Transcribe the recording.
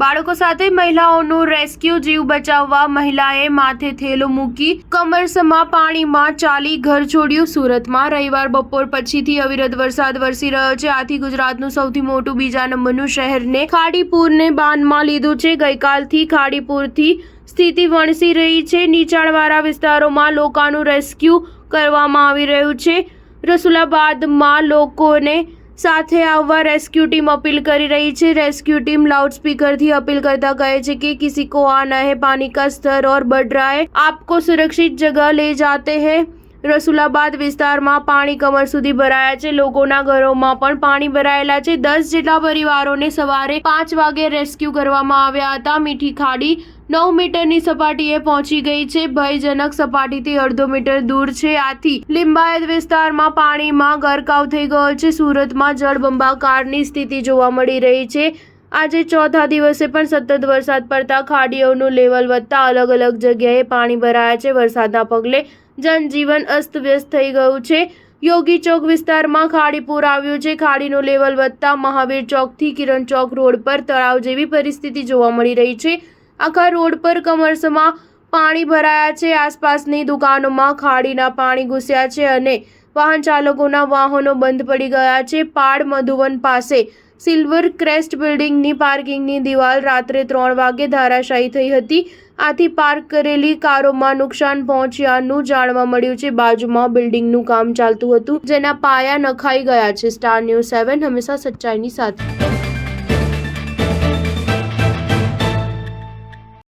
બાળકો સાથે મહિલાઓનું રેસ્ક્યુ, જીવ બચાવવા મહિલાએ માથે થેલો મૂકી કમરસમાં પાણીમાં ચાલી ઘર છોડ્યું. સુરતમાં રવિવાર બપોર પછીથી અવિરત વરસાદ વરસી રહ્યો છે. આથી ગુજરાતનું સૌથી મોટું બીજા નંબરનું શહેરને ખાડીપુરને બાંધમાં લીધું છે. ગઈકાલથી ખાડીપુરથી સ્થિતિ વણસી રહી છે. નીચાણવાળા વિસ્તારોમાં લોકોનું રેસ્ક્યુ કરવામાં આવી રહ્યું છે. રસુલાબાદમાં લોકોને સાથે આવવા રેસ્ક્યू टीम अपील कर रही है. रेस्क्यू टीम लाउडस्पीकर थी अपील करता कहे છે कि किसी को आना है, पानी का स्तर और बढ़ रहा है, आपको सुरक्षित जगह ले जाते हैं. રસુલાબાદ વિસ્તારમાં પાણી કમર સુધી ભરાયા છે. લોકોના ઘરોમાં પણ પાણી ભરાયેલા છે. 10 જેટલા પરિવારોને સવારે 5 વાગે રેસ્ક્યુ કરવામાં આવ્યા હતા. મીઠી ખાડી 9 મીટરની સપાટીએ પહોંચી ગઈ છે. ભયજનક સપાટીથી અડધો મીટર દૂર છે. આથી લિંબાયત વિસ્તારમાં પાણીમાં ગરકાવ થઈ ગયો છે. સુરતમાં જળબંબાકારની સ્થિતિ જોવા મળી રહી છે. આજે ચોથા દિવસે પણ સતત વરસાદ પડતા ખાડીઓનું લેવલ વધતા અલગ અલગ જગ્યાએ પાણી ભરાયા છે. વરસાદના પગલે જનજીવન અસ્તવ્યસ્ત થઈ ગયું છે. યોગી ચોક વિસ્તારમાં ખાડીપુર આવ્યું છે. ખાડીનું લેવલ વધતા મહાવીર ચોકથી કિરણ ચોક રોડ પર તળાવ જેવી પરિસ્થિતિ જોવા મળી રહી છે. આખા રોડ પર કમરસમાં પાણી ભરાયા છે. આસપાસની દુકાનોમાં ખાડીના પાણી ઘૂસ્યા છે અને વાહન ચાલકોના વાહનો બંધ પડી ગયા છે. પાડ મધુવન પાસે સિલ્વર ક્રેસ્ટ બિલ્ડિંગની પાર્કિંગની દિવાલ રાત્રે 3 વાગે ધરાશાયી થઈ હતી. આથી પાર્ક કરેલી કારોમાં નુકસાન પહોંચ્યાનું જાણવા મળ્યું છે. બાજુમાં બિલ્ડિંગનું કામ ચાલતું હતું, જેના પાયા નખાઈ ગયા છે. સ્ટાર ન્યૂઝ 7 હંમેશા સચ્ચાઈની સાથે.